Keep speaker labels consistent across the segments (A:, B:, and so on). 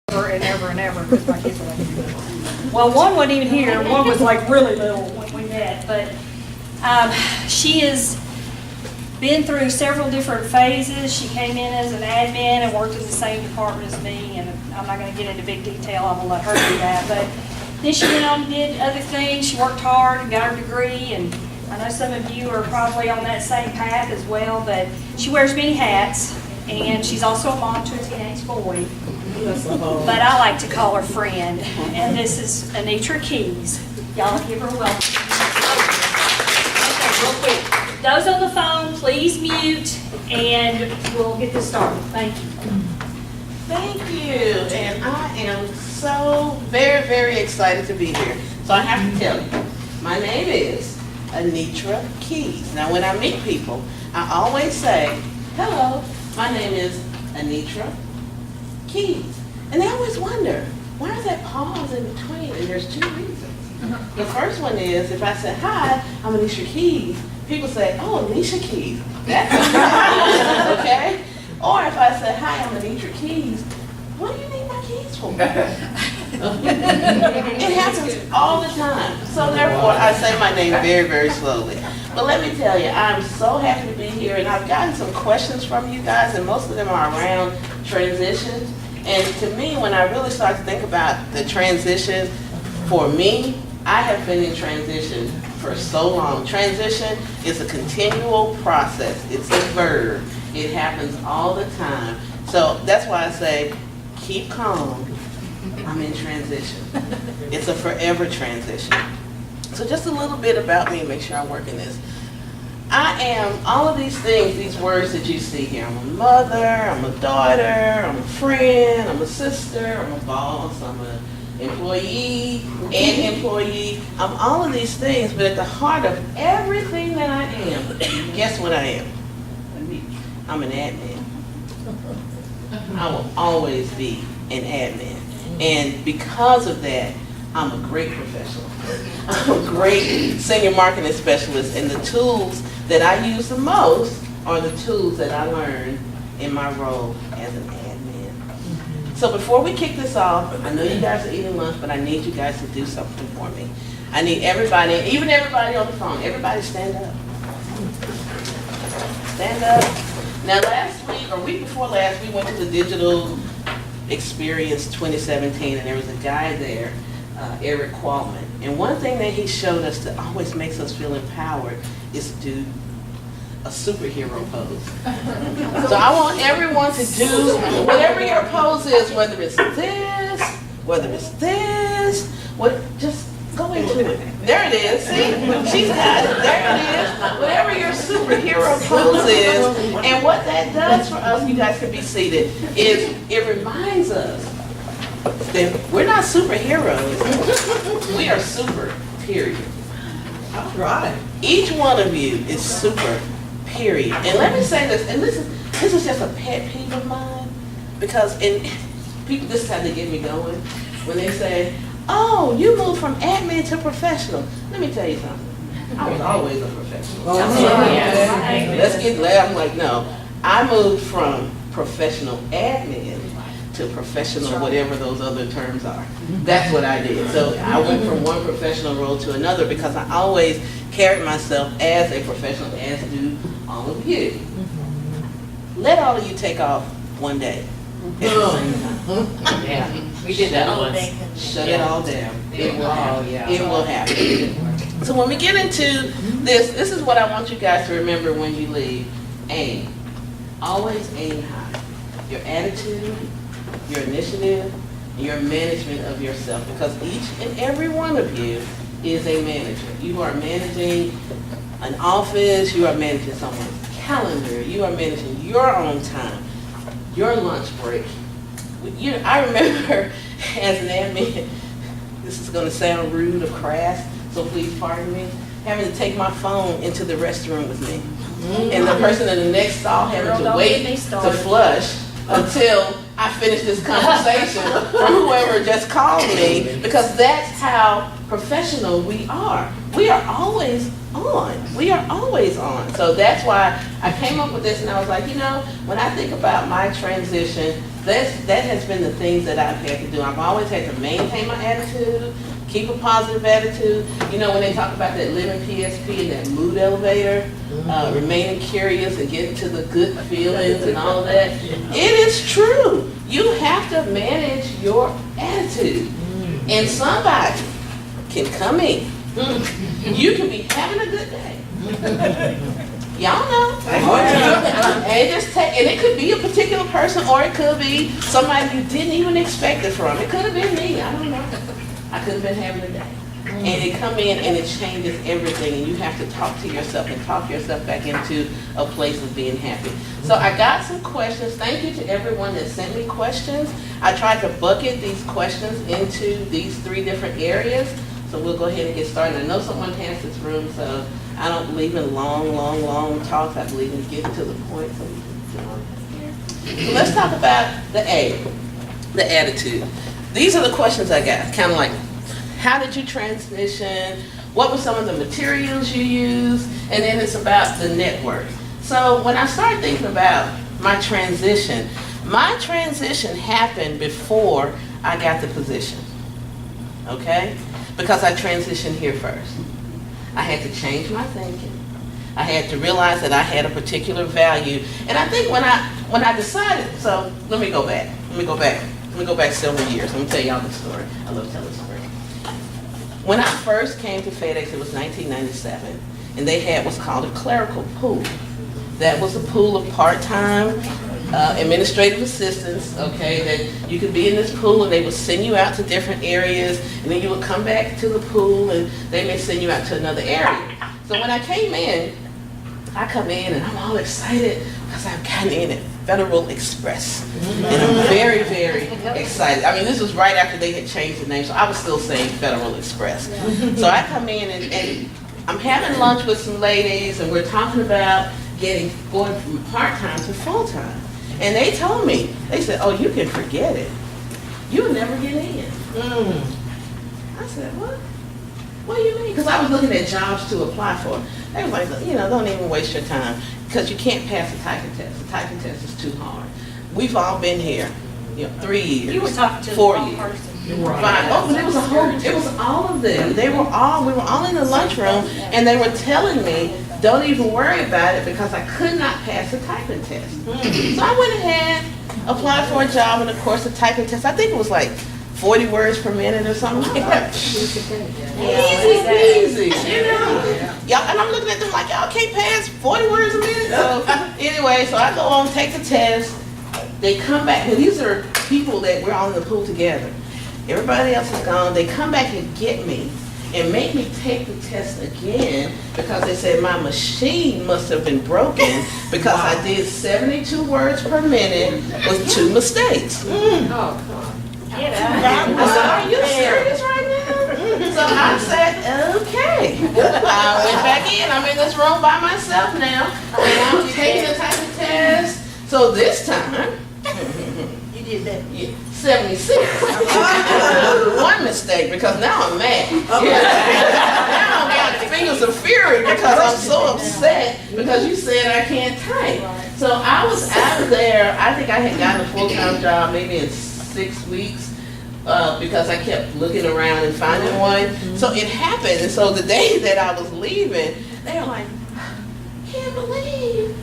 A: forever and ever and ever because my kids were like, well, one wasn't even here. One was like really little when we met, but she has been through several different phases. She came in as an admin and worked in the same department as me, and I'm not going to get into big detail. I'm going to let her do that. But then she went on and did other things. She worked hard and got her degree, and I know some of you are probably on that same path as well, but she wears many hats, and she's also a mom to a teenage boy. But I like to call her friend, and this is Anitra Keys. Y'all give her a welcome. Okay, real quick. Those on the phone, please mute, and we'll get this started. Thank you.
B: Thank you, and I am so very, very excited to be here. So I have to tell you, my name is Anitra Keys. Now when I meet people, I always say, hello, my name is Anitra Keys. And they always wonder, why is that pause in between? And there's two reasons. The first one is, if I say, hi, I'm Anitra Keys, people say, oh, Alicia Keys. That's okay? Or if I say, hi, I'm Anitra Keys, what do you need my keys for? It happens all the time. So therefore, I say my name very, very slowly. But let me tell you, I'm so happy to be here, and I've gotten some questions from you guys, and most of them are around transitions. And to me, when I really start to think about the transition, for me, I have been in transition for so long. Transition is a continual process. It's a verb. It happens all the time. So that's why I say, keep calm. I'm in transition. It's a forever transition. So just a little bit about me, make sure I'm working this. I am all of these things, these words that you see here. I'm a mother, I'm a daughter, I'm a friend, I'm a sister, I'm a boss, I'm an employee, I'm all of these things, but at the heart of everything that I am, guess what I am? I'm an admin. I will always be an admin. And because of that, I'm a great professional. I'm a great senior marketing specialist, and the tools that I use the most are the tools that I learned in my role as an admin. So before we kick this off, I know you guys are eating lunch, but I need you guys to do something for me. I need everybody, even everybody on the phone, everybody stand up. Stand up. Now last week, or week before last, we went to the Digital Experience 2017, and there was a guy there, Eric Qualman. And one thing that he showed us that always makes us feel empowered is to do a superhero pose. So I want everyone to do whatever your pose is, whether it's this, just go into it. There it is, see? She's got it, there it is. Whatever your superhero pose is, and what that does for us, you guys can be seated, is it reminds us that we're not superheroes, we are super, period.
C: All right.
B: Each one of you is super, period. And let me say this, and this is just a pet peeve of mine, because people, this is how they get me going, when they say, oh, you moved from admin to professional. Let me tell you something. I was always a professional. Let's get loud. I'm like, no. I moved from professional admin to professional, whatever those other terms are. That's what I did. So I went from one professional role to another because I always carried myself as a professional, as do all of you. Let all of you take off one day at the same time.
D: Yeah, we did that once.
B: Shut it all down. It will happen. So when we get into this is what I want you guys to remember when you leave. Aim. Always aim high. Your attitude, your initiative, your management of yourself, because each and every one of you is a manager. You are managing an office, you are managing someone's calendar, you are managing your own time, your lunch break. I remember as an admin, this is going to sound rude or crass, so please pardon me, having to take my phone into the restroom with me. And the person in the next stall having to wait to flush until I finish this conversation from whoever just called me, because that's how professional we are. We are always on. We are always on. So that's why I came up with this, and I was like, you know, when I think about my transition, that has been the things that I've had to do. I've always had to maintain my attitude, keep a positive attitude. You know, when they talk about that living PSP and that mood elevator, remaining curious and getting to the good feelings and all of that, it is true. You have to manage your attitude. And somebody can come in. You can be having a good day. Y'all know. And just take, and it could be a particular person, or it could be somebody you didn't even expect it from. It could have been me. I don't know. I could have been having a day. And it come in and it changes everything, and you have to talk to yourself and talk yourself back into a place of being happy. So I got some questions. Thank you to everyone that sent me questions. I tried to bucket these questions into these 3 different areas. So we'll go ahead and get started. I know someone has this room, so I don't believe in long talks. I believe in getting to the point. So we can get on here. So let's talk about the A, the attitude. These are the questions I got, kind of like, how did you transition? What were some of the materials you used? And then it's about the network. So when I started thinking about my transition happened before I got the position, okay? Because I transitioned here first. I had to change my thinking. I had to realize that I had a particular value. And I think when I decided, so let me go back. Let me go back several years. Let me tell y'all the story. I love telling stories. When I first came to FedEx, it was 1997, and they had what's called a clerical pool. That was a pool of part-time administrative assistants, okay, that you could be in this pool and they would send you out to different areas, and then you would come back to the pool and they may send you out to another area. So when I came in, I come in and I'm all excited because I've gotten in at Federal Express. And I'm very, very excited. I mean, this was right after they had changed the name, so I was still saying Federal Express. So I come in and I'm having lunch with some ladies, and we're talking about going from part-time to full-time. And they told me, they said, oh, you can forget it. You'll never get in. I said, what? What do you mean? Because I was looking at jobs to apply for. They were like, you know, don't even waste your time, because you can't pass the typing test. The typing test is too hard. We've all been here, 3 years,
A: You were talking to
B: 4
A: the wrong
B: years.
A: person.
B: 5. Oh, but it was all of them. We were all in the lunchroom, and they were telling me, don't even worry about it, because I could not pass the typing test. So I went ahead, applied for a job, and of course the typing test, I think it was like 40 words per minute or something like that. Easy, you know. Y'all, and I'm looking at them like, y'all can't pass 40 words a minute. So anyway, so I go on, take the test. They come back, and these are people that we're all in the pool together. Everybody else is gone. They come back and get me and make me take the test again, because they said my machine must have been broken, because I did 72 words per minute with 2 mistakes.
A: Get
B: I
A: out.
B: said, are you serious right now? So I said, okay. I went back in. I'm in this room by myself now, and I'm taking the typing test. So this time,
C: You did that.
B: 76. One mistake, because now I'm mad. Now I've got fingers of fury because I'm so upset because you said I can't type. So I was out of there. I think I had gotten a full-time job maybe in 6 weeks because I kept looking around and finding one. So it happened. And so the day that I was leaving, they were like, can't believe.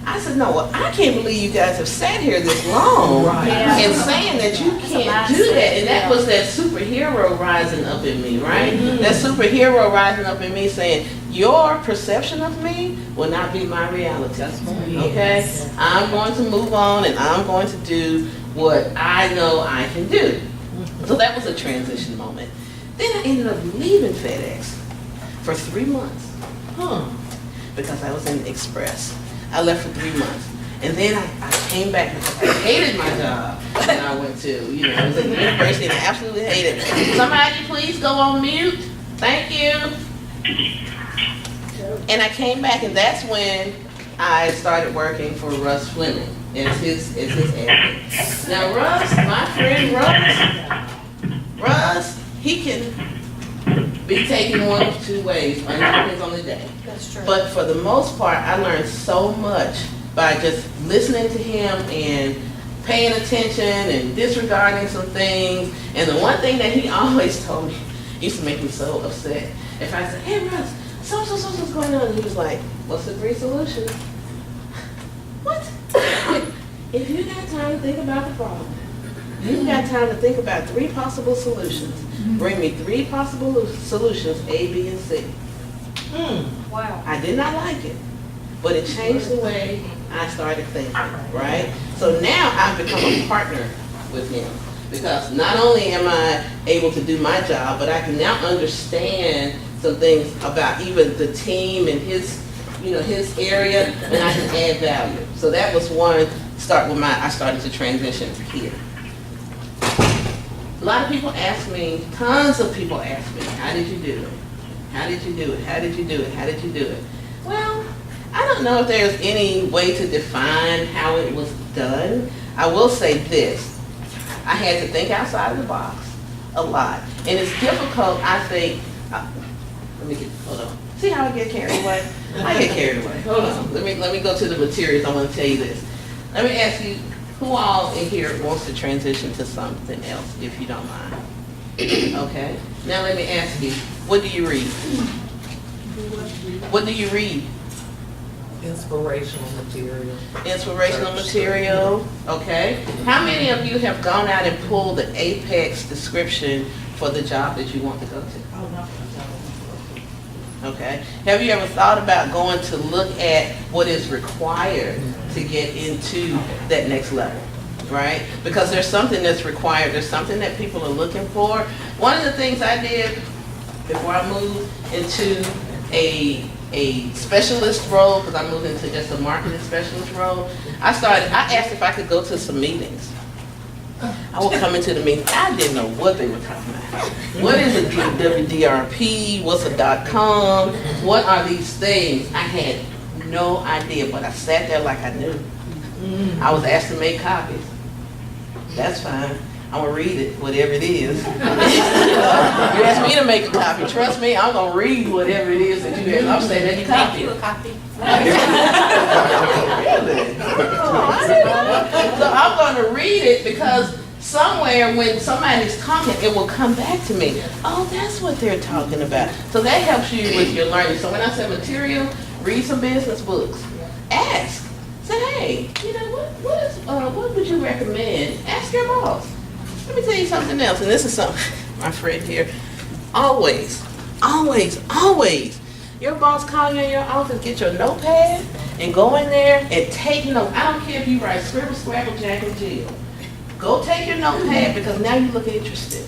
B: I said, no, I can't believe you guys have sat here this long and saying that you can't do that. And that was that superhero rising up in me, right? That superhero rising up in me saying, your perception of me will not be my reality. Okay? I'm going to move on, and I'm going to do what I know I can do. So that was a transition moment. Then I ended up leaving FedEx for 3 months because I was in Express. I left for 3 months. And then I came back because I hated my job that I went to. I was at the university and I absolutely hated it. Somebody please go on mute. Thank you. And I came back, and that's when I started working for Russ Fleming as his admin. Now Russ, my friend Russ, he can be taken one of 2 ways. It depends on the day.
A: That's true.
B: But for the most part, I learned so much by just listening to him and paying attention and disregarding some things. And the one thing that he always told me, used to make me so upset. If I said, hey Russ, so-what's going on? And he was like, what's the 3 solutions? What? If you got time to think about the problem, you've got time to think about 3 possible solutions. Bring me 3 possible solutions, A, B, and C.
A: Wow.
B: I did not like it, but it changed the way I started thinking, right? So now I've become a partner with him because not only am I able to do my job, but I can now understand some things about even the team and his, his area, and I can add value. So that was one start with I started to transition here. A lot of people ask me, tons of people ask me, how did you do it? How did you do it? How did you do it? How did you do it? Well, I don't know if there's any way to define how it was done. I will say this. I had to think outside of the box a lot. And it's difficult, I think, hold on. See how I get carried away? I get carried away. Hold on. Let me go to the materials. I want to tell you this. Let me ask you, who all in here wants to transition to something else, if you don't mind? Okay. Now let me ask you, what do you read? What do you read?
D: Inspirational material.
B: Inspirational material, okay. How many of you have gone out and pulled the Apex description for the job that you want to go to? Okay. Have you ever thought about going to look at what is required to get into that next level? Right? Because there's something that's required. There's something that people are looking for. One of the things I did before I moved into a specialist role, because I moved into just a marketing specialist role, I asked if I could go to some meetings. I would come into the meeting. I didn't know what they were talking about. What is a WDRP? What's a .com? What are these things? I had no idea, but I sat there like I knew. I was asked to make copies. That's fine. I'm going to read it, whatever it is. You asked me to make a copy. Trust me, I'm going to read whatever it is that you asked. I'm saying that you copy.
C: You a copy.
B: Really? So I'm going to read it because somewhere when somebody's talking, it will come back to me. Oh, that's what they're talking about. So that helps you with your learning. So when I say material, read some business books. Ask. Say, hey, what would you recommend? Ask your boss. Let me tell you something else, and this is something, my friend here, always, your boss call you in your office, get your notepad, and go in there and take notes. I don't care if you write scribble, scrabble, jack, and Jill. Go take your notepad because now you look interested,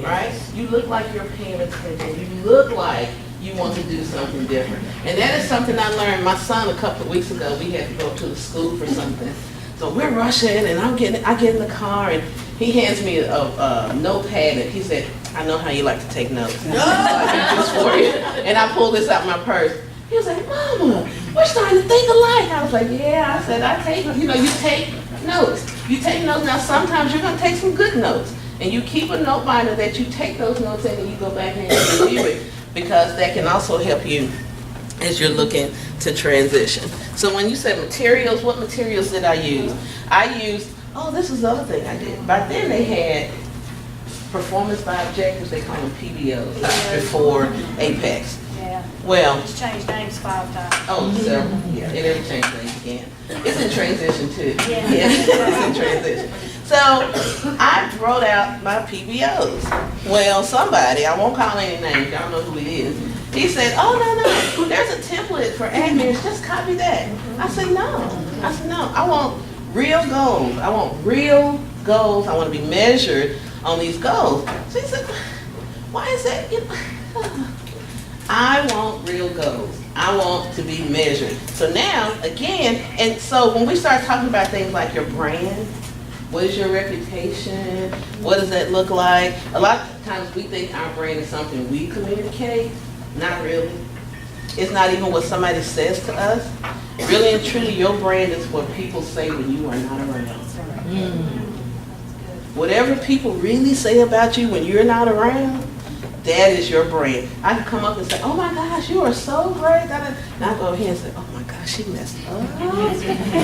B: right? You look like you're paying attention. You look like you want to do something different. And that is something I learned. My son, a couple of weeks ago, we had to go to the school for something. So we're rushing, and I get in the car, and he hands me a notepad, and he said, I know how you like to take notes. So I did this for you. And I pulled this out of my purse. He was like, Mama, we're starting to think alike. I was like, yeah. I said, you take notes. You take notes. Now, sometimes you're going to take some good notes. And you keep a note binder that you take those notes in and you go back and review it, because that can also help you as you're looking to transition. So when you said materials, what materials did I use? I used, this is the other thing I did. Back then they had performance by objectives, they call them PBOs, before Apex.
A: Yeah.
B: Well,
A: It's changed names 5 times.
B: several. Yeah, it never changed names again. It's in transition too.
A: Yeah.
B: It's in transition. So I wrote out my PBOs. Well, somebody, I won't call any names, y'all know who it is. He said, no, there's a template for admins, just copy that. I said, no, I want real goals. I want real goals. I want to be measured on these goals. So he said, why is that? I want real goals. I want to be measured. So now, again, and so when we start talking about things like your brand, what is your reputation? What does that look like? A lot of times we think our brand is something we communicate. Not really. It's not even what somebody says to us. Really and truly, your brand is what people say when you are not around. Whatever people really say about you when you're not around, That is your brand. I can come up and say, oh my gosh, you are so great. And I go ahead and say, oh my gosh, she messed up.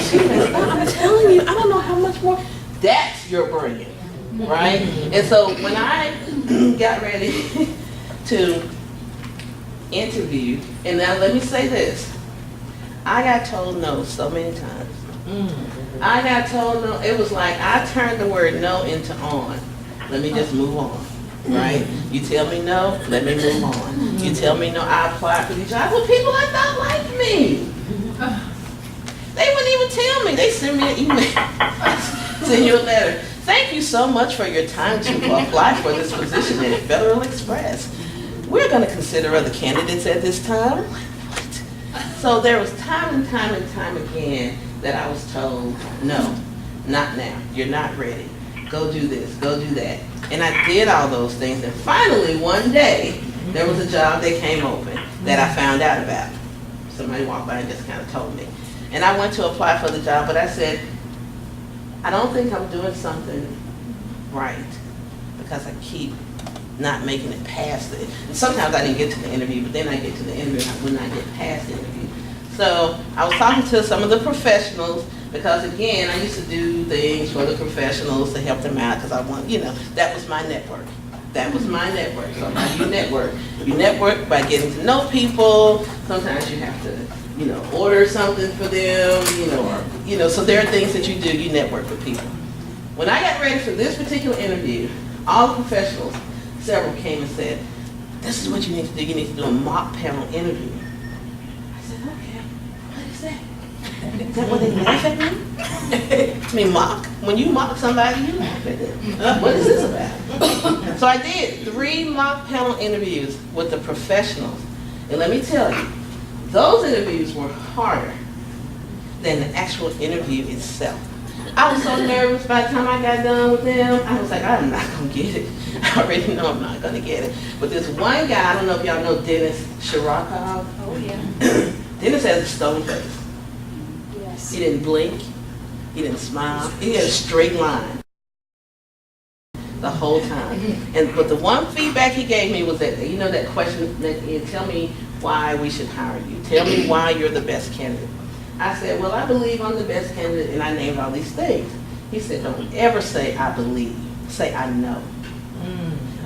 B: She messed up. I'm telling you, I don't know how much more. That's your brand, right? And so when I got ready to interview, and now let me say this, I got told no so many times. I got told no. It was like I turned the word no into on. Let me just move on, right? You tell me no, let me move on. You tell me no, I applied for these jobs with people I thought liked me. They wouldn't even tell me. They send me an email, send you a letter. Thank you so much for your time to apply for this position at Federal Express. We're going to consider other candidates at this time. I'm like, what? So there was time and time again that I was told, no, not now. You're not ready. Go do this, go do that. And I did all those things. And finally, one day, there was a job that came open that I found out about. Somebody walked by and just kind of told me. And I went to apply for the job, but I said, I don't think I'm doing something right because I keep not making it past it. And sometimes I didn't get to the interview, but then I get to the interview and I would not get past the interview. So I was talking to some of the professionals because, again, I used to do things for the professionals to help them out because I want, that was my network. That was my network. So how do you network? You network by getting to know people. Sometimes you have to, order something for them, or, so there are things that you do, you network with people. When I got ready for this particular interview, all the professionals, several came and said, this is what you need to do. You need to do a mock panel interview. I said, okay, what is that? Is that what they laugh at me? I mean, mock. When you mock somebody, you laugh at them. What is this about? So I did 3 mock panel interviews with the professionals. And let me tell you, those interviews were harder than the actual interview itself. I was so nervous by the time I got done with them. I was like, I'm not going to get it. I already know I'm not going to get it. But this one guy, I don't know if y'all know Dennis Shirakov.
A: Oh, yeah.
B: Dennis has a stone face.
A: Yes.
B: He didn't blink. He didn't smile. He had a straight line the whole time. But the one feedback he gave me was that, that question, that tell me why we should hire you. Tell me why you're the best candidate. I said, well, I believe I'm the best candidate, and I named all these things. He said, don't ever say I believe. Say I know.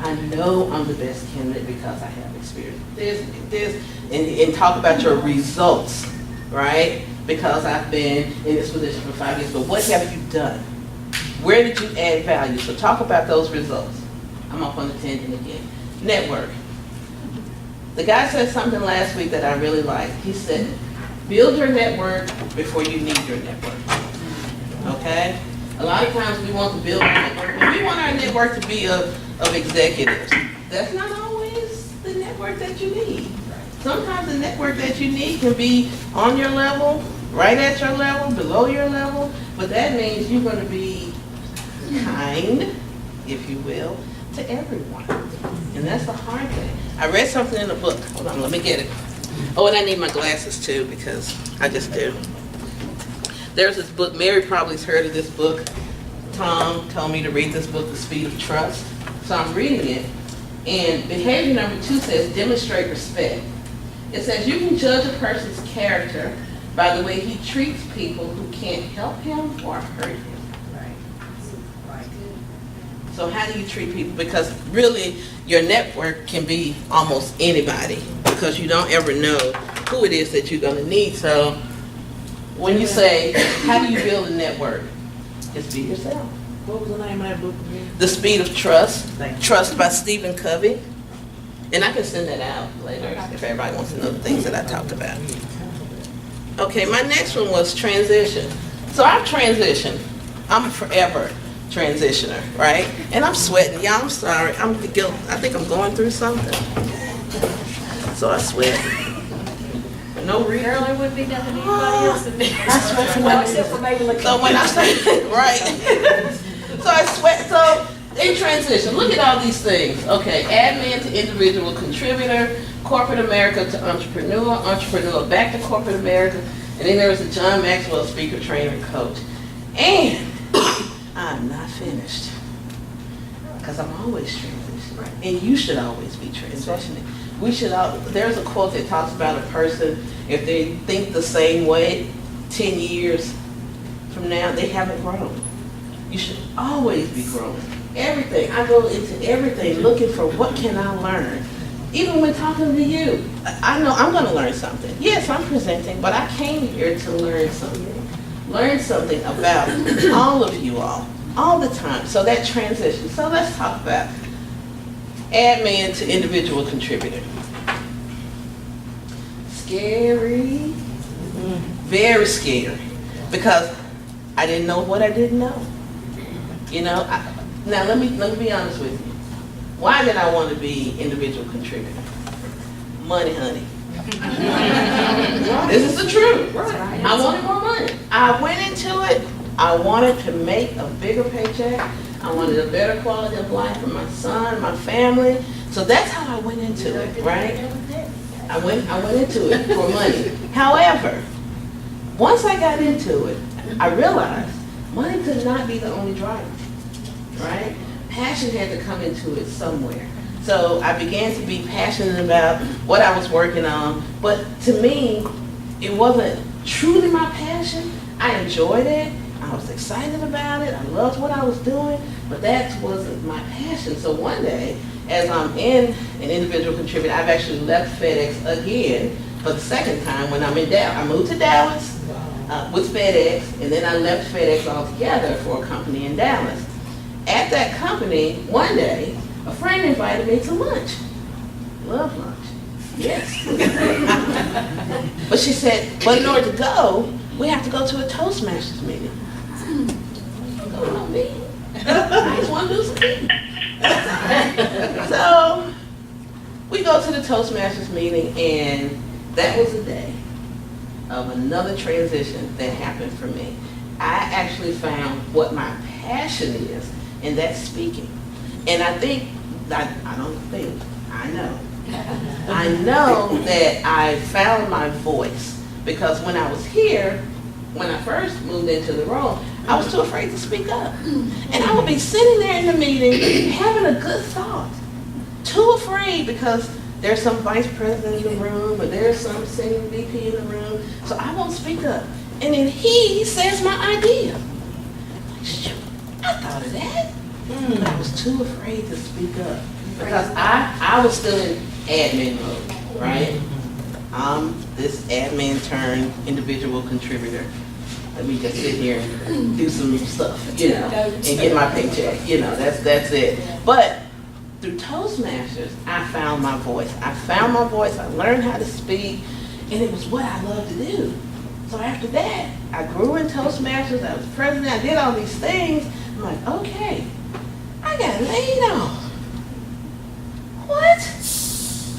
B: I know I'm the best candidate because I have experience. And talk about your results, right? Because I've been in this position for 5 years, but what have you done? Where did you add value? So talk about those results. I'm off on the tangent again. Network. The guy said something last week that I really liked. He said, build your network before you need your network. Okay? A lot of times we want to build our network, and we want our network to be of executives. That's not always the network that you need. Sometimes the network that you need can be on your level, right at your level, below your level, but that means you're going to be kind, if you will, to everyone. And that's the hard thing. I read something in a book. Hold on, let me get it. Oh, and I need my glasses too, because I just do. There's this book, Mary probably's heard of this book. Tom told me to read this book, The Speed of Trust. So I'm reading it, and behavior number 2 says, demonstrate respect. It says, you can judge a person's character by the way he treats people who can't help him or hurt him. So how do you treat people? Because really, your network can be almost anybody, because you don't ever know who it is that you're going to need. So when you say, how do you build a network? Just be yourself.
D: What was the name of that book again?
B: The Speed of Trust. Trust by Stephen Covey. And I can send that out later if everybody wants to know the things that I talked about. Okay, my next one was transition. So I've transitioned. I'm a forever transitioner, right? And I'm sweating. Y'all, I'm sorry. I think I'm going through something. So I sweat. No reason.
A: Girl, there wouldn't be nothing anybody else would do.
B: I sweat for
A: Well, except for maybe looking.
B: So when I say, right. So I sweat. So in transition, look at all these things. Okay, admin to individual contributor, corporate America to entrepreneur, entrepreneur back to corporate America, and then there was a John Maxwell speaker, trainer, and coach. And I'm not finished. because I'm always transitioning. And you should always be transitioning. We should there's a quote that talks about a person, if they think the same way 10 years from now, they haven't grown. You should always be growing. Everything, I go into everything looking for what can I learn. Even when talking to you, I know I'm gonna learn something. Yes, I'm presenting, but I came here to learn something. Learn something about all of you all the time. So that transition. So let's talk about admin to individual contributor. Scary, very scary, because I didn't know what I didn't know. You know, now let me be honest with you. Why did I want to be individual contributor? Money, honey. This is the truth. I wanted more money. I went into it. I wanted to make a bigger paycheck. I wanted a better quality of life for my son, my family. So that's how I went into it, right? I went into it for money. However, once I got into it, I realized money could not be the only driver, right? Passion had to come into it somewhere. So I began to be passionate about what I was working on, but to me, it wasn't truly my passion. I enjoyed it. I was excited about it. I loved what I was doing, but that wasn't my passion. So one day, as I'm in an individual contributor, I've actually left FedEx again for the second time when I'm in Dallas. I moved to Dallas with FedEx, and then I left FedEx altogether for a company in Dallas. At that company, one day, a friend invited me to lunch. Love lunch. Yes. But she said, but in order to go, we have to go to a Toastmasters meeting. Go on me. I just want to do some eating. So we go to the Toastmasters meeting, and that was a day of another transition that happened for me. I actually found what my passion is, and that's speaking. And I think, I don't think, I know. I know that I found my voice, because when I was here, when I first moved into the role, I was too afraid to speak up. And I would be sitting there in the meeting having a good thought, too afraid because there's some vice president in the room or there's some senior VP in the room, so I won't speak up. And then he says my idea. I'm like, shoot, I thought of that. But I was too afraid to speak up because I was still in admin mode, right? I'm this admin turned individual contributor. Let me just sit here and do some stuff, you know, and get my paycheck, you know, that's it. But through Toastmasters, I found my voice. I found my voice, I learned how to speak, and it was what I love to do. So after that, I grew in Toastmasters, I was president, I did all these things. I'm like, okay, I got laid off. What?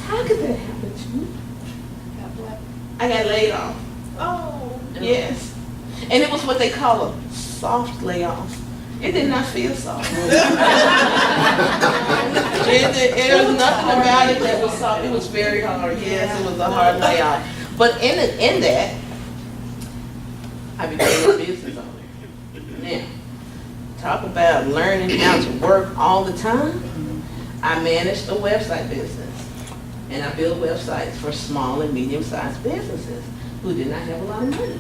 B: How could that happen to me? I got laid off. Oh. Yes. And it was what they call a soft layoff. It did not feel soft. There was nothing about it that was soft. It was very hard. Yes, it was a hard layoff. But in that, I became a business owner. Now, talk about learning how to work all the time. I managed a website business, and I built websites for small and medium-sized businesses who did not have a lot of money.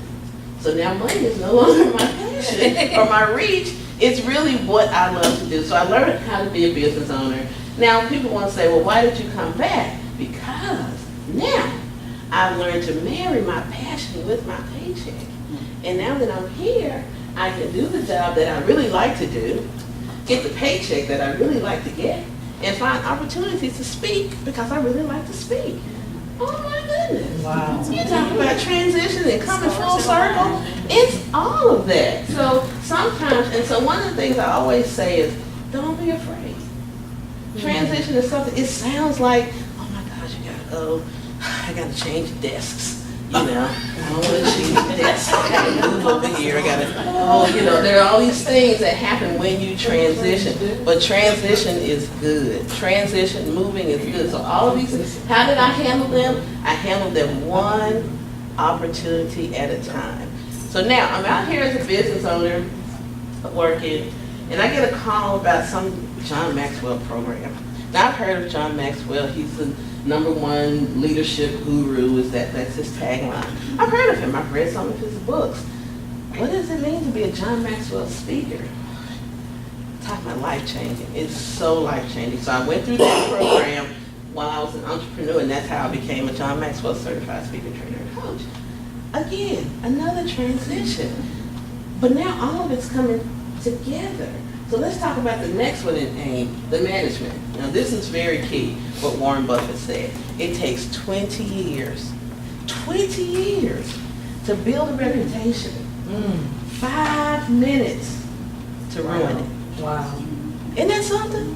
B: So now money is no longer my passion or my reach. It's really what I love to do. So I learned how to be a business owner. Now people want to say, well, why did you come back? Because now I've learned to marry my passion with my paycheck. And now that I'm here, I can do the job that I really like to do, get the paycheck that I really like to get, and find opportunities to speak because I really like to speak. Oh my goodness. Wow. You talk about transition and coming full circle. It's all of that. So sometimes, and so one of the things I always say is, don't be afraid. Transition is something, it sounds like, oh my gosh, you gotta go, I gotta change desks. You know, I don't want to change the desk. I gotta move over here. I gotta, you know, there are all these things that happen when you transition. But transition is good. Transition, moving is good. So all of these things, how did I handle them? I handled them one opportunity at a time. So now I'm out here as a business owner working, and I get a call about some John Maxwell program. Now, I've heard of John Maxwell. He's the #1 leadership guru. That's his tagline. I've heard of him. I've read some of his books. What does it mean to be a John Maxwell speaker? Talk about life-changing. It's so life-changing. So I went through that program while I was an entrepreneur, and that's how I became a John Maxwell certified speaker, trainer, and coach. Again, another transition. But now all of it's coming together. So let's talk about the next one in AIM, the management. Now this is very key, what Warren Buffett said. It takes 20 years to build a reputation. 5 minutes to ruin it.
D: Wow.
B: Isn't that something?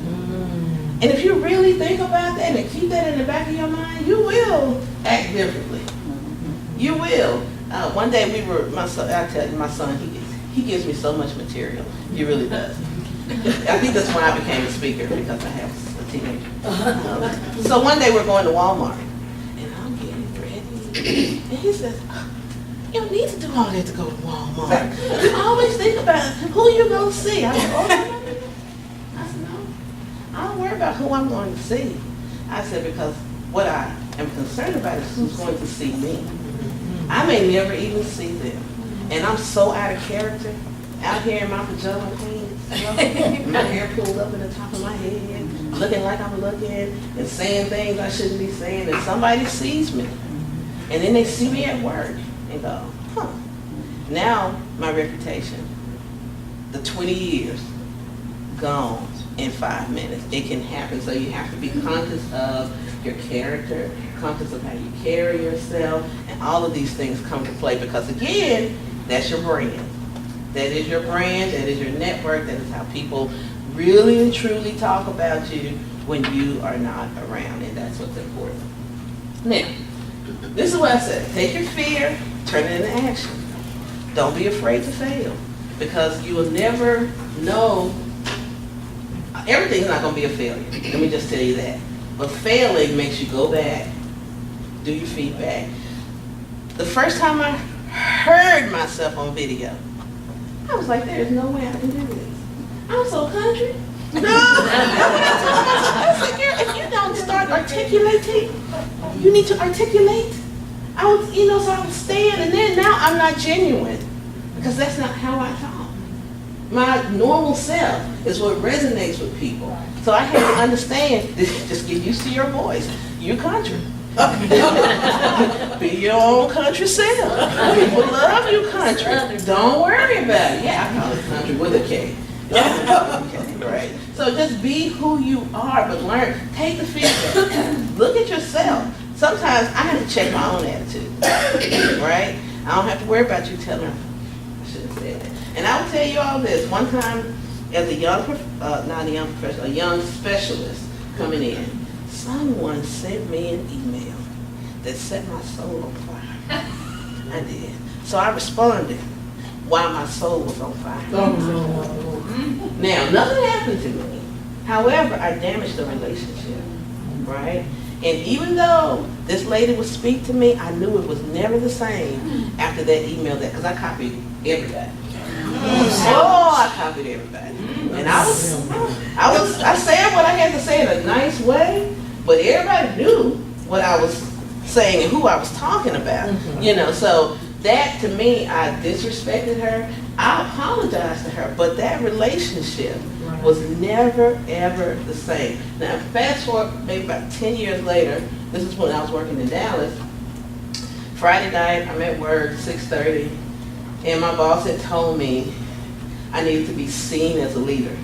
B: And if you really think about that and keep that in the back of your mind, you will act differently. You will. One day I tell you, my son, he gives me so much material. He really does. I think that's why I became a speaker, because I have a teenager. So one day we're going to Walmart, and I'm getting ready, and he says, you don't need to do all that to go to Walmart. I always think about who you're going to see. I said, no, I don't worry about who I'm going to see. I said, because what I am concerned about is who's going to see me. I may never even see them. And I'm so out of character, out here in my pajama pants, my hair pulled up in the top of my head, looking like I'm looking, and saying things I shouldn't be saying, and somebody sees me. And then they see me at work and go, huh. Now my reputation, the 20 years, gone in 5 minutes. It can happen. So you have to be conscious of your character, conscious of how you carry yourself, and all of these things come to play, because again, that's your brand. That is your brand, that is your network, that is how people really and truly talk about you when you are not around, and that's what's important. Now, this is what I said. Take your fear, turn it into action. Don't be afraid to fail, because you will never know. Everything's not going to be a failure. Let me just tell you that. But failing makes you go back, do your feedback. The first time I heard myself on video, I was like, there's no way I can do this. I'm so country. No. I said, girl, if you don't start articulating, you need to articulate. So I would stand, and then now I'm not genuine, because that's not how I talk. My normal self is what resonates with people. So I had to understand, just get used to your voice. You're country. Be your own country self. People love you country. Don't worry about it. Yeah, I call it country with a K. Okay, right. So just be who you are, but learn. Take the feedback. Look at yourself. Sometimes I have to check my own attitude, right? I don't have to worry about you telling me. I should have said that. And I will tell you all this. One time, as a young, not a young professional, a young specialist coming in, someone sent me an email that set my soul on fire. I did. So I responded while my soul was on fire. Now, nothing happened to me. However, I damaged the relationship, right? And even though this lady would speak to me, I knew it was never the same after that email, because I copied everybody. Oh, I copied everybody. And I said what I had to say in a nice way, but everybody knew what I was saying and who I was talking about. So that, to me, I disrespected her. I apologized to her, but that relationship was never, ever the same. Now, fast forward maybe about 10 years later, this is when I was working in Dallas. Friday night, I'm at work, 6:30, and my boss had told me I needed to be seen as a leader,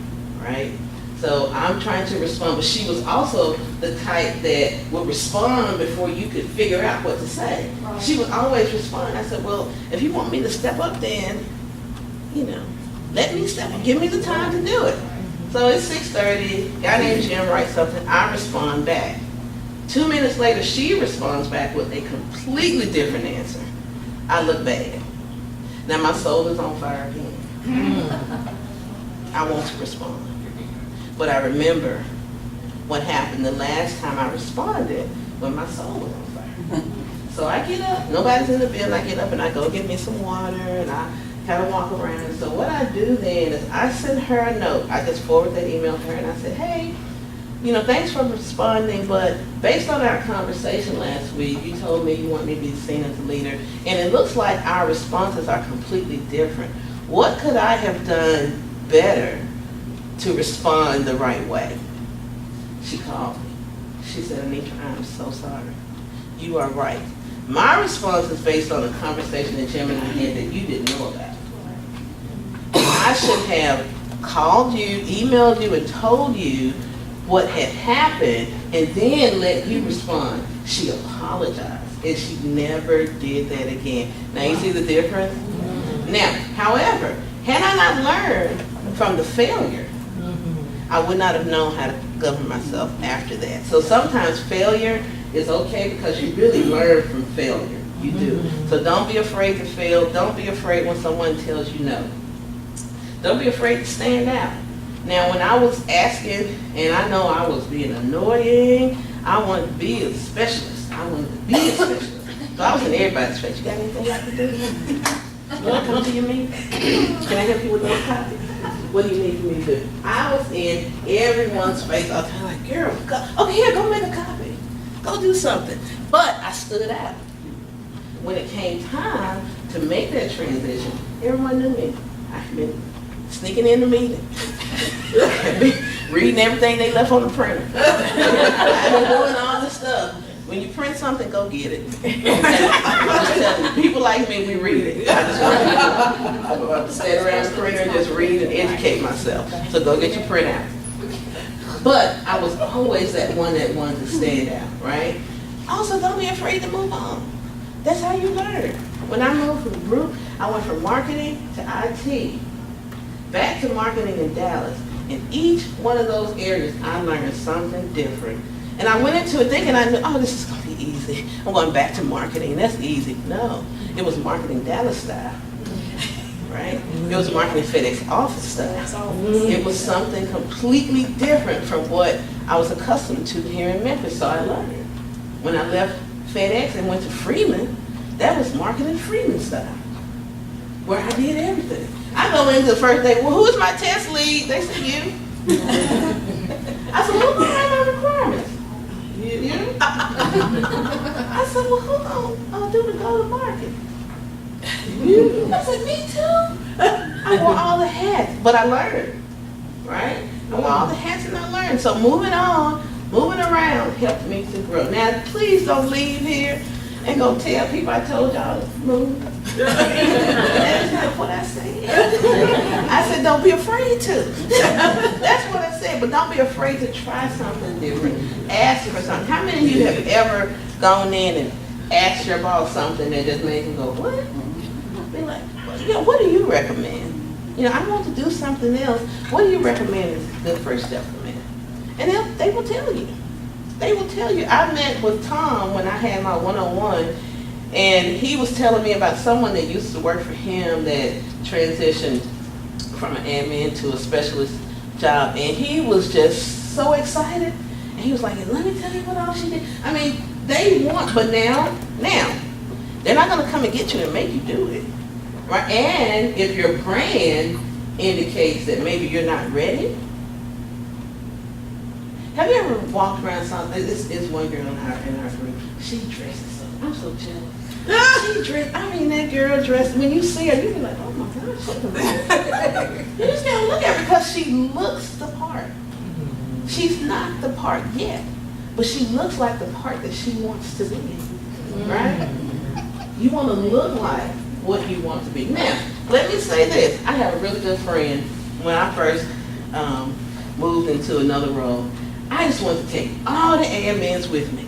B: right? So I'm trying to respond, but she was also the type that would respond before you could figure out what to say. Right. She would always respond. I said, well, if you want me to step up, then, let me step up. Give me the time to do it. So it's 6:30, guy named Jim writes something, I respond back. 2 minutes later, she responds back with a completely different answer. I look bad. Now my soul is on fire again. I want to respond. But I remember what happened the last time I responded when my soul was on fire. So I get up, nobody's in the building, I get up and I go get me some water, and I have a walk around. So what I do then is I send her a note. I just forward that email to her and I said, hey, thanks for responding, but based on our conversation last week, you told me you want me to be seen as a leader, and it looks like our responses are completely different. What could I have done better to respond the right way? She called me. She said, Anitra, I'm so sorry. You are right. My response is based on a conversation that Jim and I had that you didn't know about. I should have called you, emailed you, and told you what had happened, and then let you respond. She apologized, and she never did that again. Now you see the difference? Now, however, had I not learned from the failure, I would not have known how to govern myself after that. So sometimes failure is okay because you really learn from failure. You do. So don't be afraid to fail. Don't be afraid when someone tells you no. Don't be afraid to stand out. Now, when I was asking, and I know I was being annoying, I wanted to be a specialist. So I was in everybody's face. You got anything I can do? You want to come to your meeting? Can I help you with those copies? What do you need for me to do? I was in everyone's face all the time, like, girl, okay, here, go make a copy. Go do something. But I stood out. When it came time to make that transition, everyone knew me. I've been sneaking in the meeting. Reading everything they left on the printer. I've been doing all this stuff. When you print something, go get it. I'm just telling you, people like me, we read it. I just stand around the printer and just read and educate myself. So go get your printout. But I was always that one that wanted to stand out, right? Also, don't be afraid to move on. That's how you learn. When I moved from group, I went from marketing to IT, back to marketing in Dallas. In each one of those areas, I learned something different. And I went into it thinking, I knew, oh, this is going to be easy. I'm going back to marketing. That's easy. No, it was marketing Dallas style, right? It was marketing FedEx office style. It was something completely different from what I was accustomed to here in Memphis, so I learned it. When I left FedEx and went to Freeman, that was marketing Freeman style, where I did everything. I go into the first day, well, who's my test lead? They said, you. I said, well, who are my requirements? You? I said, well, who gonna do the go-to-market? You? I said, me too. I wore all the hats, but I learned, right? I wore all the hats and I learned. So moving around helped me to grow. Now, please don't leave here and go tell people I told y'all to move. That's not what I said. I said, don't be afraid to. That's what I said, but don't be afraid to try something different. Ask for something. How many of you have ever gone in and asked your boss something that just made him go, what? Be like, well, what do you recommend? I want to do something else. What do you recommend is a good first step for me? And they will tell you. They will tell you. I met with Tom when I had my one-on-one, and he was telling me about someone that used to work for him that transitioned from an admin to a specialist job, and he was just so excited. And he was like, let me tell you what all she did. I mean, they want, but now, they're not going to come and get you and make you do it. Right? And if your brand indicates that maybe you're not ready. Have you ever walked around something? This is one girl in our group. She dresses so, I'm so jealous. She dressed, that girl dressed, when you see her, you be like, oh my gosh, she's amazing. You just gotta look at her because she looks the part. She's not the part yet, but she looks like the part that she wants to be, right? You want to look like what you want to be. Now, let me say this. I have a really good friend. When I first moved into another role, I just wanted to take all the admins with me.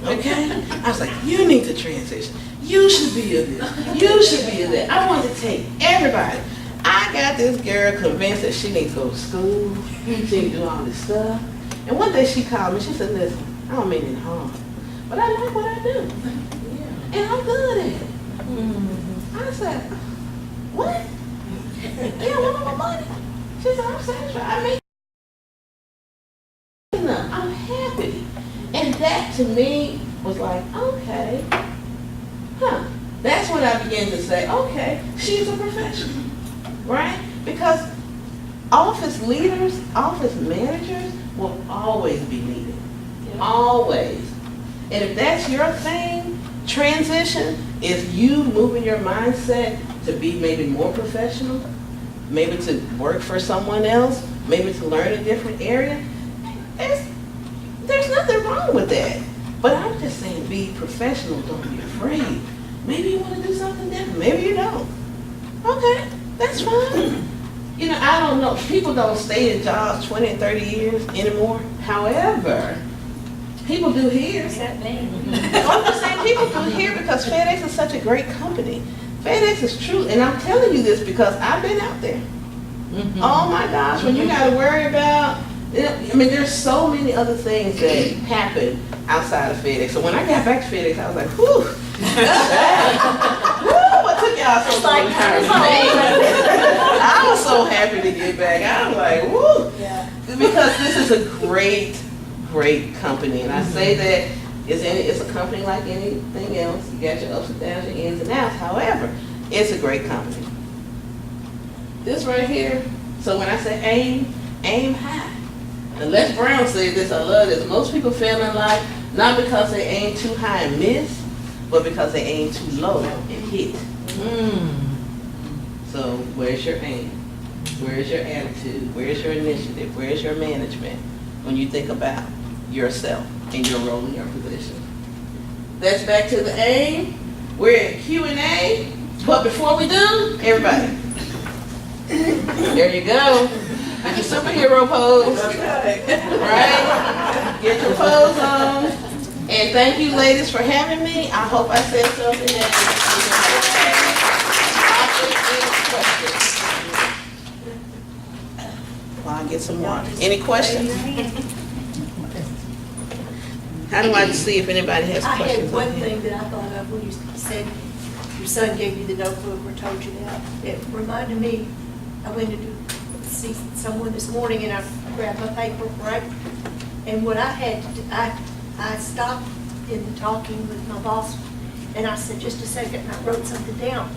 B: Okay? I was like, you need to transition. You should be a this. You should be a that. I wanted to take everybody. I got this girl convinced that she needs to go to school. She needs to do all this stuff. And one day she called me. She said, listen, I don't mean any harm, but I like what I do. And I'm good at it. I said, what? Yeah, I want my money. She said, I'm satisfied. I mean, I'm happy. And that to me was like, okay, That's when I began to say, okay, she's a professional, right? Because office leaders, office managers will always be needed, always. And if that's your thing, transition is you moving your mindset to be maybe more professional, maybe to work for someone else, maybe to learn a different area. There's nothing wrong with that. But I'm just saying, be professional, don't be afraid. Maybe you want to do something different, maybe you don't. Okay, that's fine. You know, I don't know, people don't stay in jobs 20 and 30 years anymore. However, people do here.
A: What's that mean?
B: I'm just saying, people do here because FedEx is such a great company. FedEx is true, and I'm telling you this because I've been out there. Oh my gosh, when you got to worry about, I mean, there's so many other things that happen outside of FedEx. So when I got back to FedEx, I was like, whew. Whew, what took y'all so long to hire me? I was so happy to get back. I was like, whoo.
A: Yeah.
B: Because this is a great, great company. And I say that it's a company like anything else. You got your ups and downs, your ins and outs. However, it's a great company. This right here, so when I say aim high. And Les Brown said this, I love this. Most people fail in life not because they aim too high and miss, but because they aim too low and hit. So where's your aim? Where's your attitude? Where's your initiative? Where's your management when you think about yourself and your role in your position? That's back to the aim. We're at Q&A, but before we do, everybody, there you go. Get your superhero pose, right? Get your pose on. And thank you, ladies, for having me. I hope I said something that while I get some water. Any questions? How do I see if anybody has
C: I
B: questions?
C: had one thing that I thought of when you said your son gave you the notebook or told you that. It reminded me, I went to see someone this morning and I grabbed my paper, right? And what I had to do, I stopped in the talking with my boss and I said, just a second, and I wrote something down.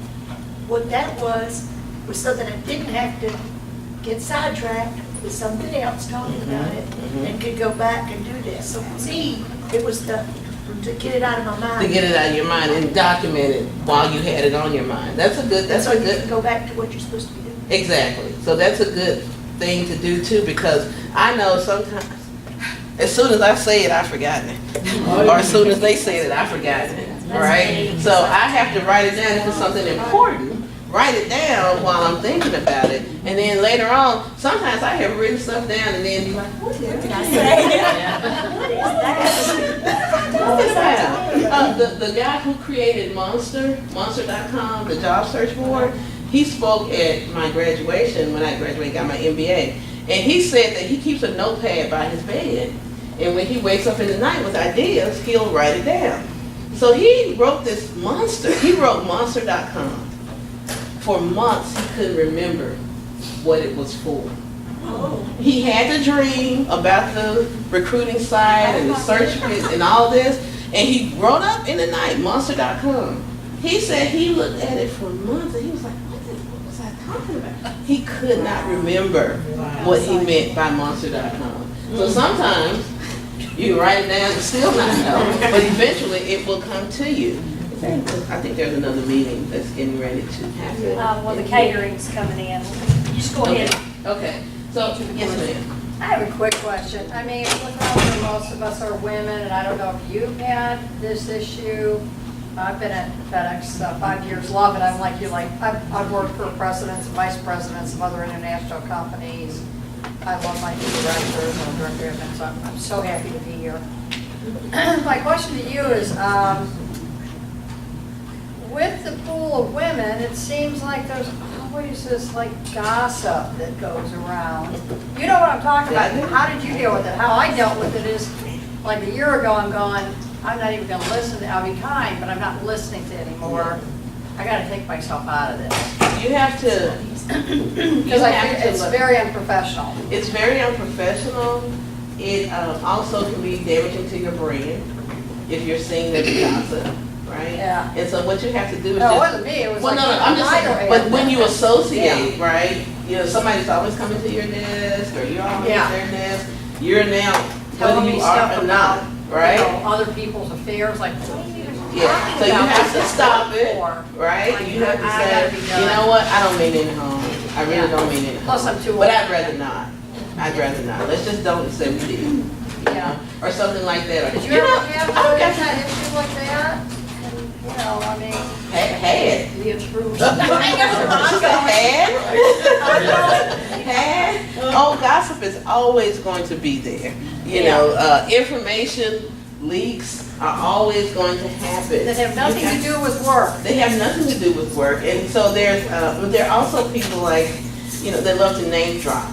C: What that was so that I didn't have to get sidetracked with something else talking about it and could go back and do this. So see, it was to get it out of my mind.
B: To get it out of your mind and document it while you had it on your mind. That's a good,
C: So you can go back to what you're supposed to be doing.
B: Exactly. So that's a good thing to do too, because I know sometimes, as soon as I say it, I've forgotten it. Or as soon as they say it, I've forgotten it. Right? So I have to write it down if it's something important. Write it down while I'm thinking about it. And then later on, sometimes I have written stuff down and then be like, what did I say? What is that? The guy who created Monster.com, the job search board, he spoke at my graduation when I graduated, got my MBA. And he said that he keeps a notepad by his bed. And when he wakes up in the night with ideas, he'll write it down. So he wrote this Monster. He wrote Monster.com. For months, he couldn't remember what it was for. He had the dream about the recruiting site and the search and all this, and he wrote up in the night, Monster.com. He said he looked at it for months, and he was like, what was I talking about? He could not remember what he meant by Monster.com. So sometimes you write it down and still not know, but eventually it will come to you. I think there's another meeting that's getting ready to happen.
A: Well, the catering's coming in. Just go ahead.
B: Okay, so, yes ma'am.
E: I have a quick question. I mean, look how most of us are women, and I don't know if you've had this issue. I've been at FedEx 5 years, love it. I'm like you, like, I've worked for presidents and vice presidents of other international companies. I love my new directors and director of events. I'm so happy to be here. My question to you is, with the pool of women, it seems like there's always this like gossip that goes around. You know what I'm talking about. How did you deal with it? How I dealt with it is like a year ago, I'm going, I'm not even going to listen. I'll be kind, but I'm not listening to it anymore. I got to take myself out of this.
B: You have to,
E: because it's very unprofessional.
B: It's very unprofessional. It also can be damaging to your brand if you're seeing that gossip, right?
E: Yeah.
B: And so what you have to do is
E: No, it
B: just.
E: wasn't me, it was
B: Well,
E: like.
B: no, I'm just saying,
E: Anitra
B: but
E: had.
B: when you associate, right, you know, somebody's always coming to your desk, or you're always
E: Yeah.
B: at their desk, you're now,
E: Telling
B: whether
E: me
B: you are
E: stuff
B: or
E: about,
B: not, right?
E: you know, other people's affairs, like, what are you even
B: Yeah,
E: talking
B: so you
E: about?
B: have to
E: This is
B: stop it,
E: for.
B: right?
E: Like,
B: You have to
E: I gotta
B: say,
E: be
B: you
E: done.
B: know what, I don't mean any harm. I really
E: Yeah.
B: don't mean any harm.
E: Plus, I'm too
B: But
E: old.
B: I'd rather not. I'd rather not. Let's just don't say we did.
E: Yeah.
B: Or something like that. Or,
E: Did you ever
B: know,
E: have
B: I don't
E: that
B: got
E: issue like that? And, you know, I mean.
B: had.
C: The intrusion.
B: Had. Oh, gossip is always going to be there. You know, information leaks are always going to happen.
E: That have nothing to do with work.
B: They have nothing to do with work, and so but there are also people like, you know, they love to name drop,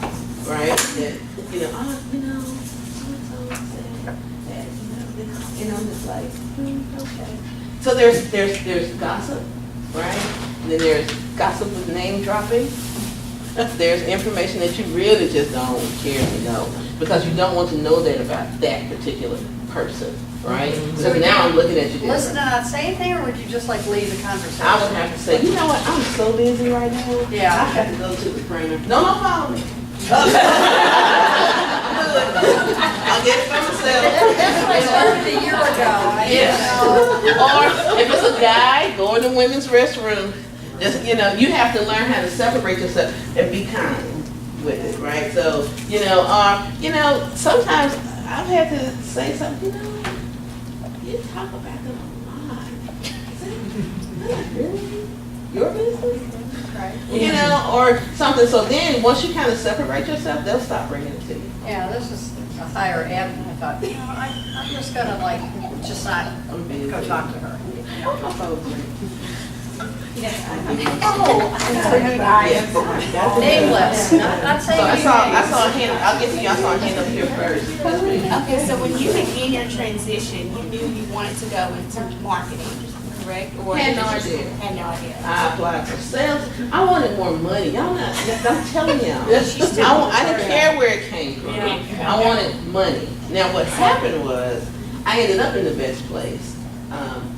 B: right? That, you know, oh, you know, so-and-so said that, you know, I'm just like, okay. So there's gossip, right? And then there's gossip with name dropping. There's information that you really just don't care to know, because you don't want to know that about that particular person, right?
E: So
B: Because
E: would
B: now
E: you
B: I'm looking at you
E: Listen
B: different.
E: and not say anything, or would you just like leave the conversation?
B: I would have to say, you know what, I'm so busy right now.
E: Yeah.
B: I have to go to the printer. No, don't follow me. I'll get it for myself.
E: That's what I started a year ago.
B: Or if it's a guy, go in the women's restroom. Just, you know, you have to learn how to separate yourself and be kind with it, right? So, you know, sometimes I've had to say something, you know, you talk about them a lot. Is that really your business?
E: Right.
B: You know, or something. So then, once you kind of separate yourself, they'll stop bringing it to you.
E: Yeah, this is a higher admin. I thought, you know, I'm just gonna like, just not
B: I'm busy.
E: go talk to her.
B: My phone's ringing.
E: Nameless, not
B: So
E: saying
B: I
E: any
B: saw
E: names.
B: a hand, I'll get to you, I saw a hand up here first.
F: Okay, so when you began your transition, you knew you wanted to go into marketing, correct? Or
B: Had no idea.
F: Had no idea.
B: I applied for sales. I wanted more money. Y'all not, I'm telling y'all.
F: She's still
B: I didn't care where it came from.
F: Yeah.
B: I wanted money. Now what happened was, I ended up in the best place.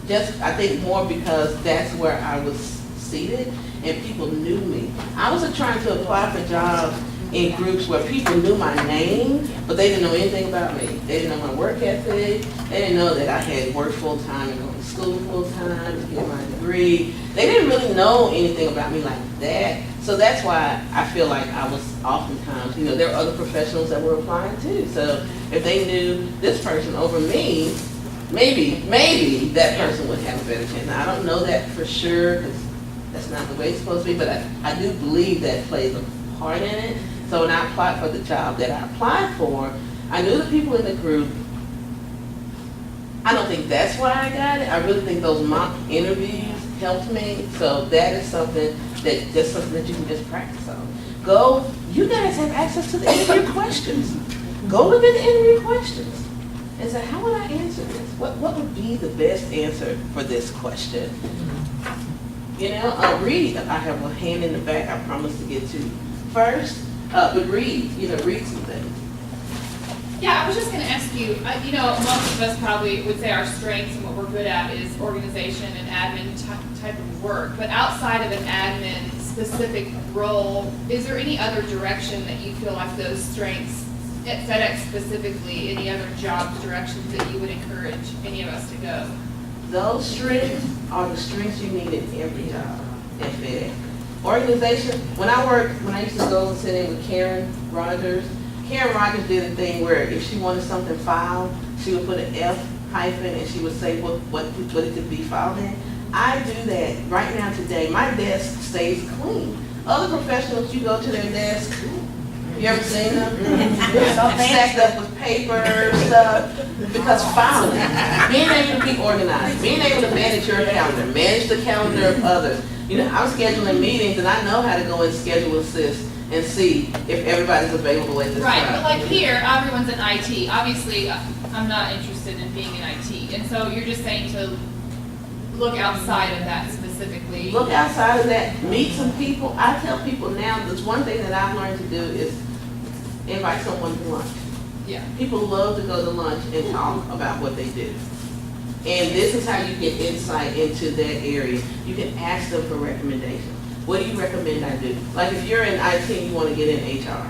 B: Just, I think more because that's where I was seated and people knew me. I wasn't trying to apply for jobs in groups where people knew my name, but they didn't know anything about me. They didn't know my work ethic. They didn't know that I had worked full-time and gone to school full-time to get my degree. They didn't really know anything about me like that. So that's why I feel like I was oftentimes, you know, there are other professionals that were applying too. So if they knew this person over me, maybe that person would have a better chance. Now, I don't know that for sure, because that's not the way it's supposed to be, but I do believe that plays a part in it. So when I applied for the job that I applied for, I knew the people in the group. I don't think that's why I got it. I really think those mock interviews helped me. So that is something that you can just practice on. You guys have access to the interview questions. Go look at the interview questions and say, how would I answer this? What would be the best answer for this question? You know, read. I have a hand in the back I promised to get to first. But read some things.
G: Yeah, I was just going to ask you, you know, most of us probably would say our strengths and what we're good at is organization and admin type of work. But outside of an admin specific role, is there any other direction that you feel like those strengths, at FedEx specifically, any other job directions that you would encourage any of us to go?
B: Those strengths are the strengths you need in every job at FedEx. Organization, when I used to go and sit in with Karen Rogers did a thing where if she wanted something filed, she would put an F hyphen and she would say what it could be filed in. I do that right now today. My desk stays clean. Other professionals, you go to their desk, you ever seen them? Stacked up with paper, stuff, because filing, being able to be organized, being able to manage your calendar, manage the calendar of others. You know, I'm scheduling meetings and I know how to go and schedule assist and see if everybody's available at this
G: Right,
B: time.
G: but like here, everyone's in IT. Obviously, I'm not interested in being in IT. And so you're just saying to look outside of that specifically.
B: Look outside of that, meet some people. I tell people now, there's one thing that I've learned to do is invite someone to lunch.
G: Yeah.
B: People love to go to lunch and talk about what they do. And this is how you get insight into that area. You can ask them for recommendations. What do you recommend I do? Like if you're in IT and you want to get in HR.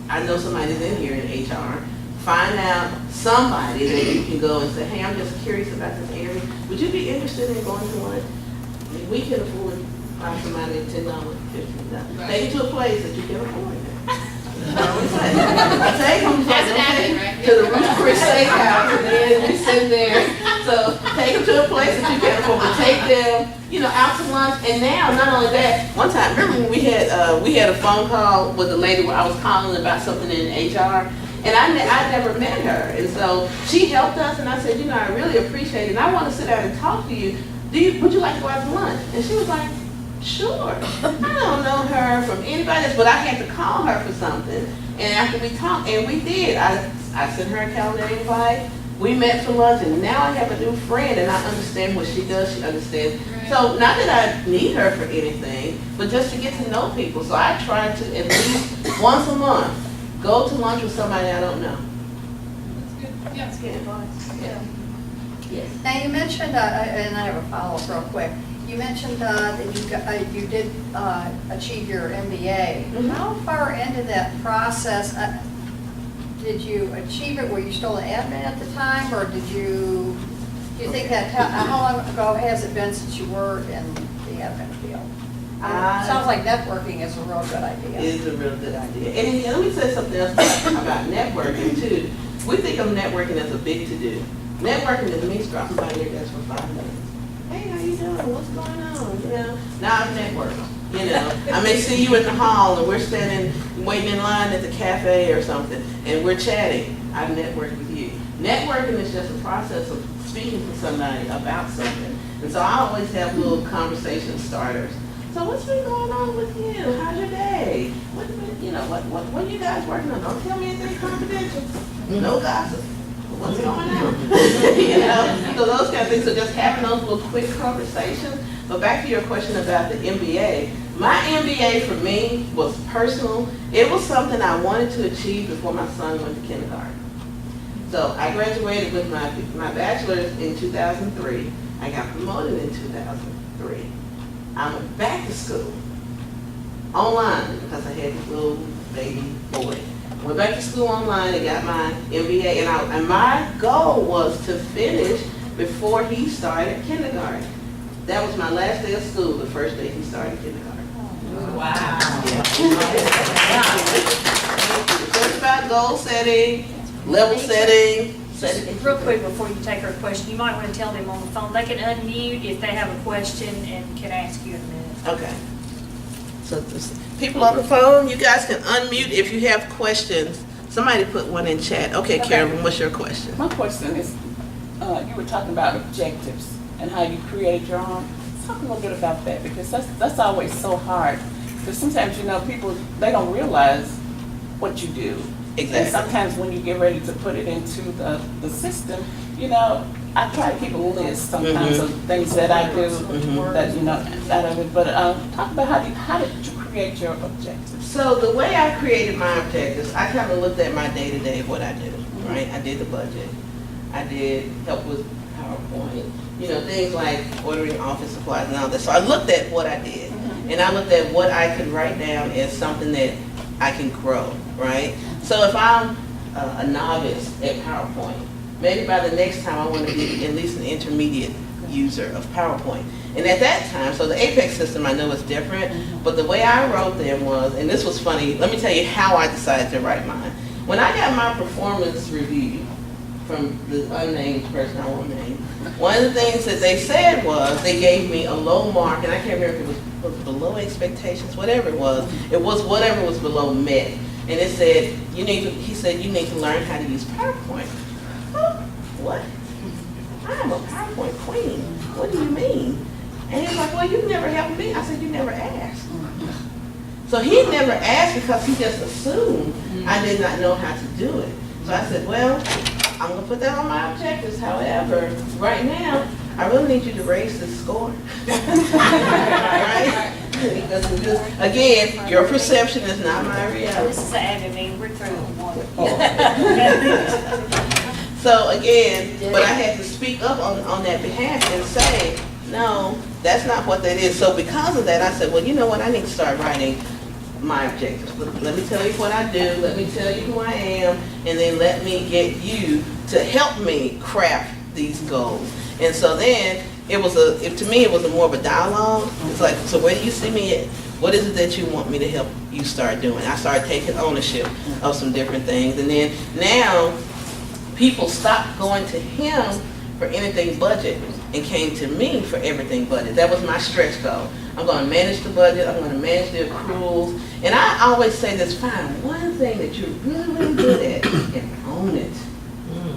B: I know somebody's in here in HR. Find out somebody that you can go and say, hey, I'm just curious about this area. Would you be interested in going to one? I mean, we can afford to find somebody at $10, $15. Take it to a place that you can afford. I take them
G: As an admin, right?
B: to the Rooster Chris Steakhouse, and then we sit there. So take them to a place that you can afford, but take them, out to lunch. And now, not only that, one time, remember when we had a phone call with a lady where I was calling about something in HR, and I never met her, and so she helped us, and I said, I really appreciate it, and I want to sit down and talk to you. Would you like to go out to lunch? And she was like, sure. I don't know her from anybody else, but I had to call her for something. And after we talked, and we did, I sent her a calendar invite. We met for lunch, and now I have a new friend, and I understand what she does. She understands.
G: Right.
B: So not that I need her for anything, but just to get to know people. So I try to at least once a month go to lunch with somebody I don't know.
G: That's good. Yeah.
B: That's good advice. Yeah. Yes.
E: Now, you mentioned, and I have a follow-up real quick. You mentioned that you did achieve your MBA.
B: Mhm.
E: How far into that process did you achieve it? Were you still an admin at the time, or do you think that, how long ago has it been since you were in the admin field? Sounds like networking is a real good idea.
B: It is a real good idea. And let me say something else about networking too. We think of networking as a big to-do. Networking is me dropping by your desk for 5 minutes. Hey, how you doing? What's going on? Now I've networked. I may see you in the hall and we're standing, waiting in line at the cafe or something, and we're chatting. I've networked with you. Networking is just a process of speaking to somebody about something. And so I always have little conversation starters. So what's been going on with you? How's your day? What are you guys working on? Don't tell me anything confidential. No gossip. What's going on? So those kind of things. So just having those little quick conversations. But back to your question about the MBA. My MBA for me was personal. It was something I wanted to achieve before my son went to kindergarten. So I graduated with my bachelor's in 2003. I got promoted in 2003. I went back to school online because I had this little baby boy. Went back to school online and got my MBA, and my goal was to finish before he started kindergarten. That was my last day of school, the first day he started kindergarten.
F: Wow.
B: It's about goal setting, level setting.
A: Real quick before you take her question, you might want to tell them on the phone, they can unmute if they have a question and can ask you in a minute.
B: Okay. So people on the phone, you guys can unmute if you have questions. Somebody put one in chat. Okay, Karen, what's your question?
H: My question is, you were talking about objectives and how you create your own. Talk a little bit about that, because that's always so hard. Because sometimes, people, they don't realize what you do.
B: Exactly.
H: And sometimes when you get ready to put it into the system, I try to keep a list sometimes of things that I do that, out of it. But talk about how did you create your objectives?
B: So the way I created my objectives, I kind of looked at my day-to-day of what I do, right? I did the budget. I did help with PowerPoint, things like ordering office supplies and all that. So I looked at what I did, and I looked at what I could write down as something that I can grow, right? So if I'm a novice at PowerPoint, maybe by the next time I want to be at least an intermediate user of PowerPoint. And at that time, so the Apex system I know is different, but the way I wrote them was, and this was funny, let me tell you how I decided to write mine. When I got my performance review from the unnamed person I won't name, one of the things that they said was they gave me a low mark, and I can't remember if it was below expectations, whatever it was whatever was below met. And it said, he said, you need to learn how to use PowerPoint. Huh? What? I'm a PowerPoint queen. What do you mean? And he's like, well, you never helped me. I said, you never asked. So he never asked because he just assumed I did not know how to do it. So I said, well, I'm going to put that on my objectives. However, right now, I really need you to raise the score. Right? Because again, your perception is not my reality.
A: This is the admin meeting, we're through one.
B: So again, but I had to speak up on that behalf and say, no, that's not what that is. So because of that, I said, well, you know what, I need to start writing my objectives. Let me tell you what I do, let me tell you who I am, and then let me get you to help me craft these goals. And so then, to me, it was more of a dialogue. It's like, so where do you see me at? What is it that you want me to help you start doing? I started taking ownership of some different things. And then now, people stopped going to him for anything budget and came to me for everything budget. That was my stretch goal. I'm going to manage the budget, I'm going to manage the accruals. And I always say this, find one thing that you're really, really good at and own it.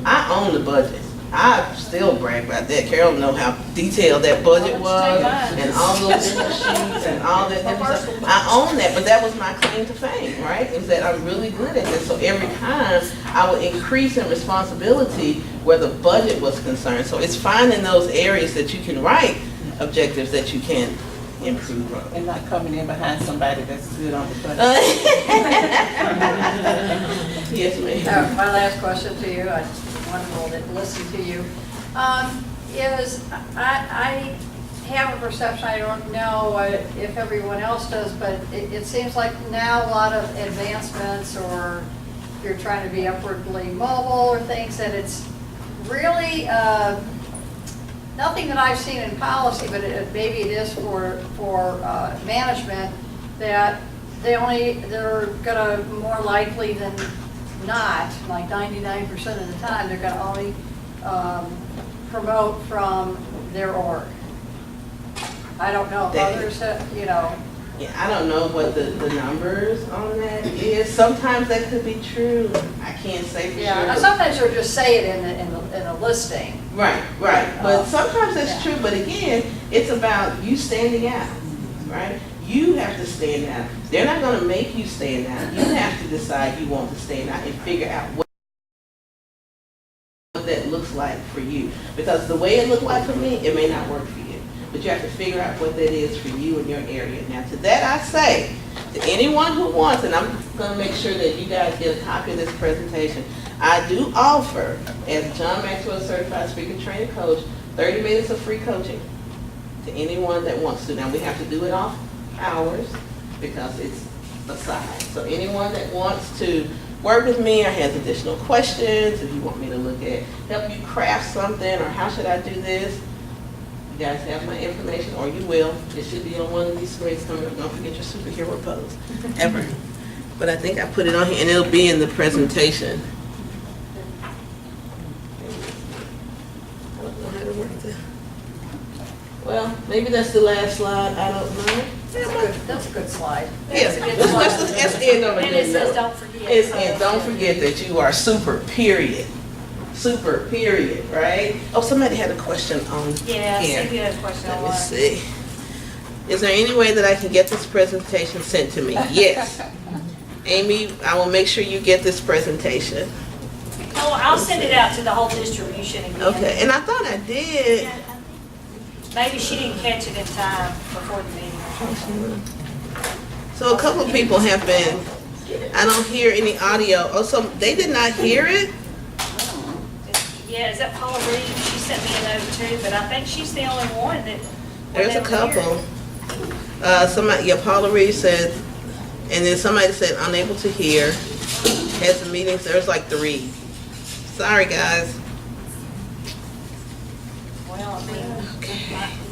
B: I own the budget. I still brag about that. Carol know how detailed that budget was and all those different sheets and all that different stuff. I own that, but that was my claim to fame, right? Is that I'm really good at this. So every time I would increase in responsibility where the budget was concerned. So it's finding those areas that you can write objectives that you can improve on.
H: And not coming in behind somebody that's good on the budget.
B: Yes, ma'am.
E: My last question to you, I wonderful to listen to you, is I have a perception, I don't know if everyone else does, but it seems like now a lot of advancements, or you're trying to be upwardly mobile or things, that it's really nothing that I've seen in policy, but maybe it is for management, that they're gonna more likely than not, like 99% of the time, they're gonna only promote from their org. I don't know if others,
B: Yeah, I don't know what the numbers on that is. Sometimes that could be true. I can't say for
E: yeah,
B: sure.
E: sometimes they'll just say it in a listing.
B: Right. But sometimes that's true. But again, it's about you standing out, right? You have to stand out. They're not going to make you stand out. You have to decide you want to stand out and figure out what that looks like for you. Because the way it looked like for me, it may not work for you. But you have to figure out what that is for you in your area. Now, to that I say, to anyone who wants, and I'm going to make sure that you guys get a copy of this presentation, I do offer, as John Maxwell Certified Speaker Trainer Coach, 30 minutes of free coaching to anyone that wants to. Now, we have to do it off hours because it's a side. So anyone that wants to work with me or has additional questions, if you want me to help you craft something, or how should I do this, you guys have my information, or you will. It should be on one of these screens coming up. Don't forget your superhero pose, ever. But I think I put it on here, and it'll be in the presentation. I don't know how to work that. Well, maybe that's the last slide. I don't know.
E: That's a good slide.
B: Yes, let's end on a
A: And
B: good
A: it says,
B: note.
A: don't forget.
B: And don't forget that you are super, period. Super, period, right? Oh, somebody had a question on
A: Yeah,
B: here.
A: see if you have a question
B: Let me
A: online.
B: see. Is there any way that I can get this presentation sent to me? Yes. Amy, I will make sure you get this presentation.
A: Oh, I'll send it out to the whole distribution again.
B: Okay, and I thought I did.
A: Maybe she didn't catch it in time before the meeting or something.
B: So a couple of people have been, I don't hear any audio. Oh, so they did not hear it?
A: Yeah, is that Paula Reed? She sent me a note too, but I think she's the only one that.
B: There's a
A: that hear it.
B: couple. Somebody, Paula Reed said, and then somebody said unable to hear. Had some meetings, there's like 3. Sorry, guys.
A: Well, I mean,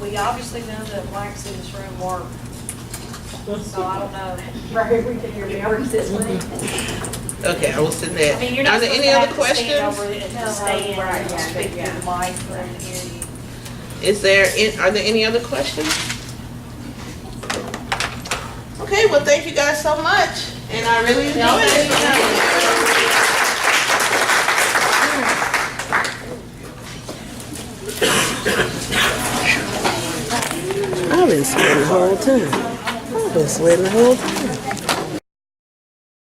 A: we obviously know that blacks in this room work. So I don't know.
E: Right, we can hear you this way.
B: Okay, I will send that.
A: I mean, you're not
B: Are there
A: supposed
B: any
A: to
B: other
A: have to stand
B: questions?
A: over it and stand and speak to the mic for them to hear you.
B: Are there any other questions? Okay, well, thank you guys so much, and I really enjoyed it. I've been sweating the whole time.